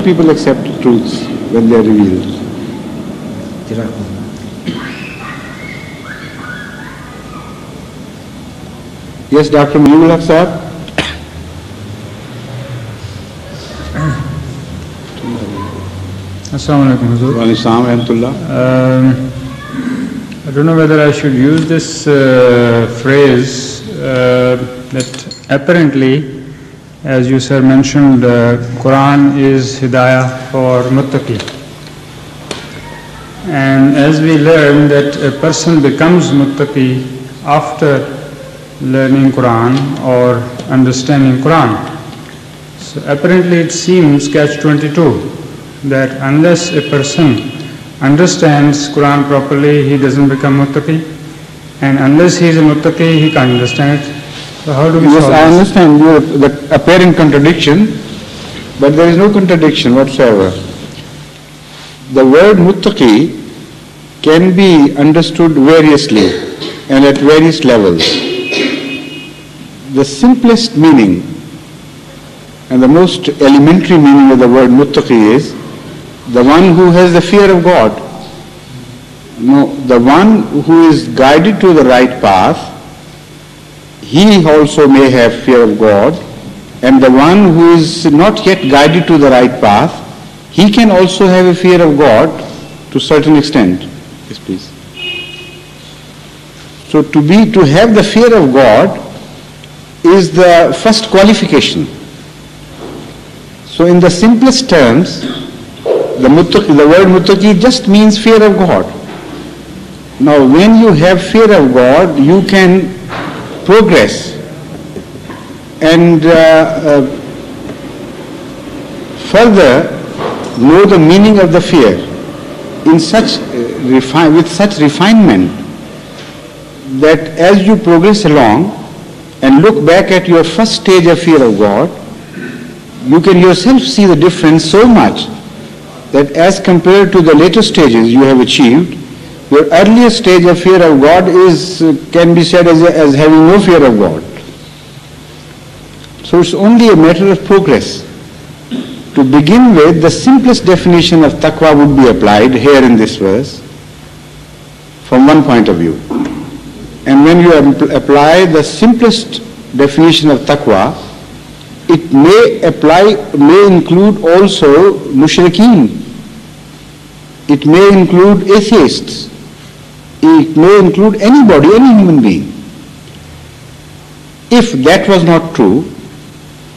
people accept truths when they are revealed. Yes, Dr. Mujibul Haq Sahab? Assalamu alaikum, Huzur. Wa alaikum salam wa rahmatullah. I don't know whether I should use this phrase that apparently, as you sir mentioned, Quran is hidayah for muttaqi. And as we learn that a person becomes muttaqi after learning Quran or understanding Quran. So apparently it seems catch-22 that unless a person understands Quran properly, he doesn't become muttaqi, and unless he is a muttaqi, he can't understand it. So how do we solve this? Yes, I understand the apparent contradiction, but there is no contradiction whatsoever. The word muttaqi can be understood variously and at various levels. The simplest meaning and the most elementary meaning of the word muttaqi is the one who has the fear of God. No, the one who is guided to the right path, he also may have fear of God, and the one who is not yet guided to the right path, he can also have a fear of God to a certain extent. Yes, please. So to have the fear of God is the first qualification. So in the simplest terms, the word muttaqi just means fear of God. Now when you have fear of God, you can progress and further know the meaning of the fear in such with such refinement that as you progress along and look back at your first stage of fear of God, you can yourself see the difference so much that as compared to the later stages you have achieved, your earlier stage of fear of God can be said as having no fear of God. So it's only a matter of progress. To begin with, the simplest definition of taqwa would be applied here in this verse from one point of view. And when you apply the simplest definition of taqwa, it may include also mushrikeen. It may include atheists. It may include anybody, any human being. If that was not true,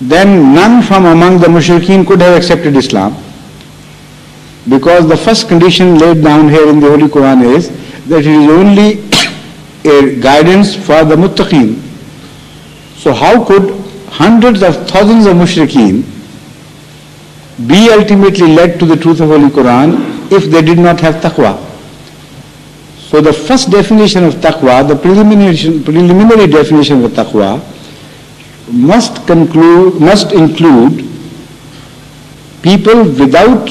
then none from among the mushrikeen could have accepted Islam, because the first condition laid down here in the Holy Quran is that it is only a guidance for the muttaqeen. So how could hundreds of thousands of mushrikeen be ultimately led to the truth of Holy Quran if they did not have taqwa? So the first definition of taqwa, the preliminary definition of taqwa, must include people without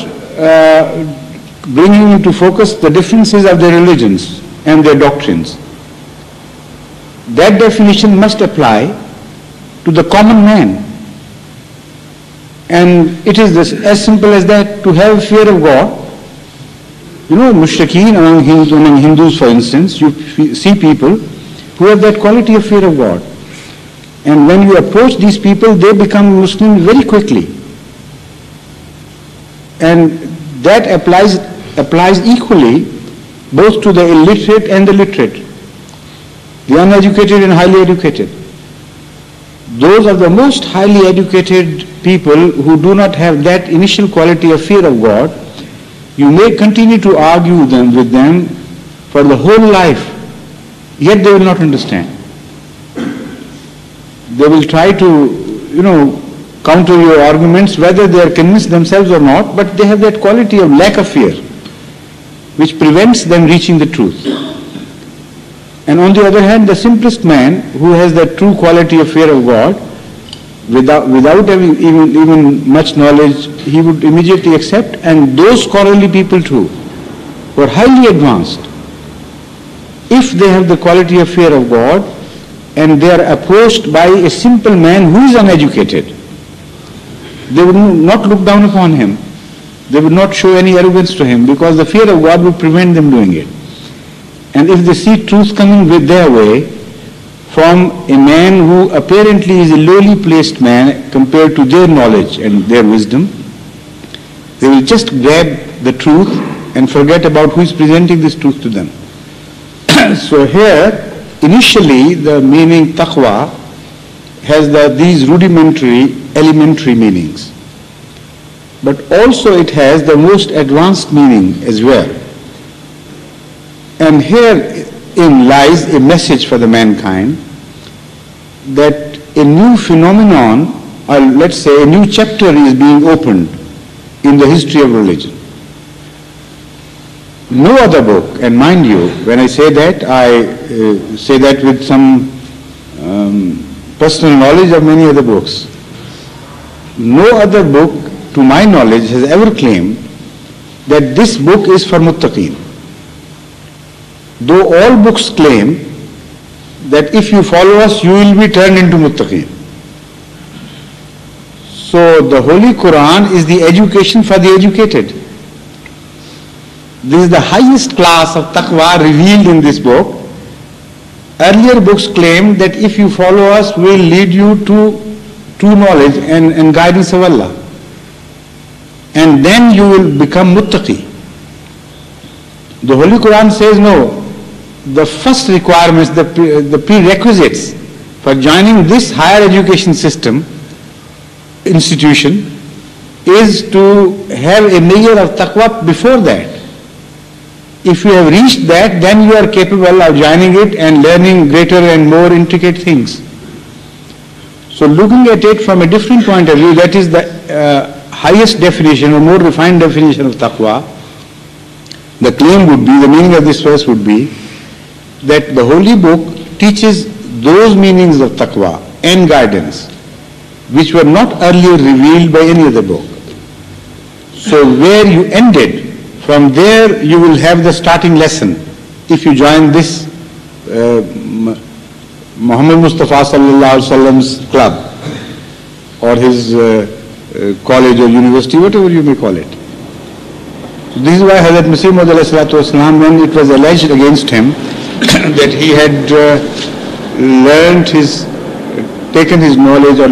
bringing into focus the differences of their religions and their doctrines. That definition must apply to the common man. And it is as simple as that, to have fear of God. You know, mushrikeen among Hindus, for instance, you see people who have that quality of fear of God. And when you approach these people, they become Muslim very quickly. And that applies equally both to the illiterate and the literate, the uneducated and highly educated. Those are the most highly educated people who do not have that initial quality of fear of God. You may continue to argue with them for the whole life, yet they will not understand. They will try to, counter your arguments, whether they are convinced themselves or not, but they have that quality of lack of fear, which prevents them reaching the truth. And on the other hand, the simplest man who has that true quality of fear of God, without having even much knowledge, he would immediately accept. And those scholarly people too, who are highly advanced, if they have the quality of fear of God and they are approached by a simple man who is uneducated, they would not look down upon him. They would not show any arrogance to him because the fear of God would prevent them doing it. And if they see truth coming with their way from a man who apparently is a lowly placed man compared to their knowledge and their wisdom, they will just grab the truth and forget about who is presenting this truth to them. So here, initially the meaning taqwa has these rudimentary, elementary meanings. But also it has the most advanced meaning as well. And herein lies a message for the mankind that a new phenomenon, or let's say a new chapter is being opened in the history of religion. No other book, and mind you, when I say that, I say that with some personal knowledge of many other books. No other book, to my knowledge, has ever claimed that this book is for muttaqeen. Though all books claim that if you follow us, you will be turned into muttaqeen. So the Holy Quran is the education for the educated. This is the highest class of taqwa revealed in this book. Earlier books claimed that if you follow us, we will lead you to true knowledge and guidance of Allah. And then you will become muttaqi. The Holy Quran says no. The first requirements, the prerequisites for joining this higher education system, institution, is to have a measure of taqwa before that. If you have reached that, then you are capable of joining it and learning greater and more intricate things. So looking at it from a different point of view, that is the highest definition or more refined definition of taqwa. The claim would be, the meaning of this verse would be, that the Holy Book teaches those meanings of taqwa and guidance which were not earlier revealed by any other book. So where you ended, from there you will have the starting lesson if you join this Muhammad Mustafa sallallahu alaihi wasallam's club or his college or university, whatever you may call it. So this is why Hazrat Masih Maud alayhi salatu wasalam, when it was alleged against him that he had taken his knowledge or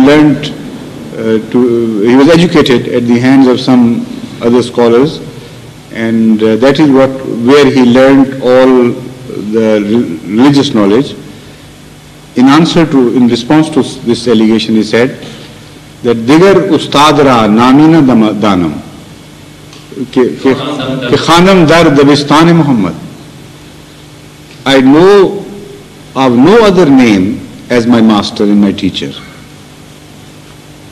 he was educated at the hands of some other scholars, and that is where he learned all the religious knowledge. In response to this allegation, he said that digar ustadra namina danam ke khanam dar dabistan Muhammad. I know of no other name as my master and my teacher.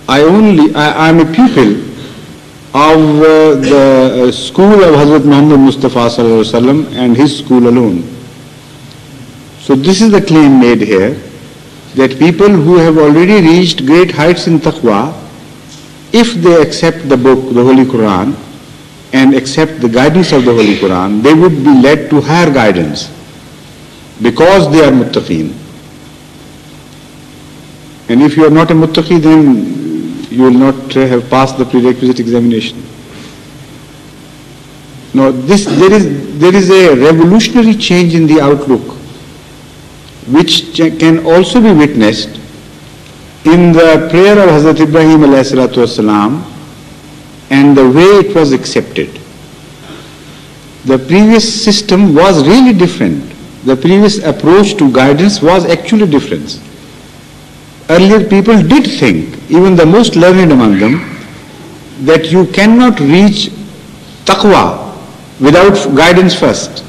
I am a pupil of the school of Hazrat Muhammad Mustafa sallallahu alaihi wasallam and his school alone. So this is the claim made here, that people who have already reached great heights in taqwa, if they accept the book, the Holy Quran, and accept the guidance of the Holy Quran, they would be led to higher guidance because they are muttaqeen. And if you are not a muttaqi, then you will not have passed the prerequisite examination. Now, there is a revolutionary change in the outlook, which can also be witnessed in the prayer of Hazrat Ibrahim alayhi salatu wasalam and the way it was accepted. The previous system was really different. The previous approach to guidance was actually different. Earlier people did think, even the most learned among them, that you cannot reach taqwa without guidance first.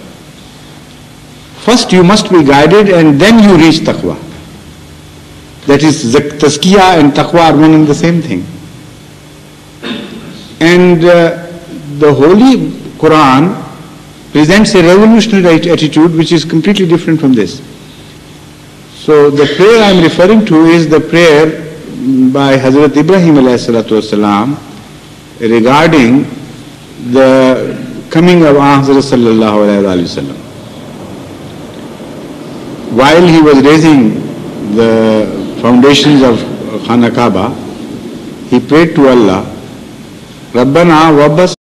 First you must be guided and then you reach taqwa. That is, tazkiyah and taqwa are one and the same thing. And the Holy Quran presents a revolutionary attitude which is completely different from this. So the prayer I am referring to is the prayer by Hazrat Ibrahim alayhi salatu wasalam regarding the coming of Hazrat sallallahu alayhi wasallam. While he was raising the foundations of Khana Kaaba, he prayed to Allah, Rabbana wabas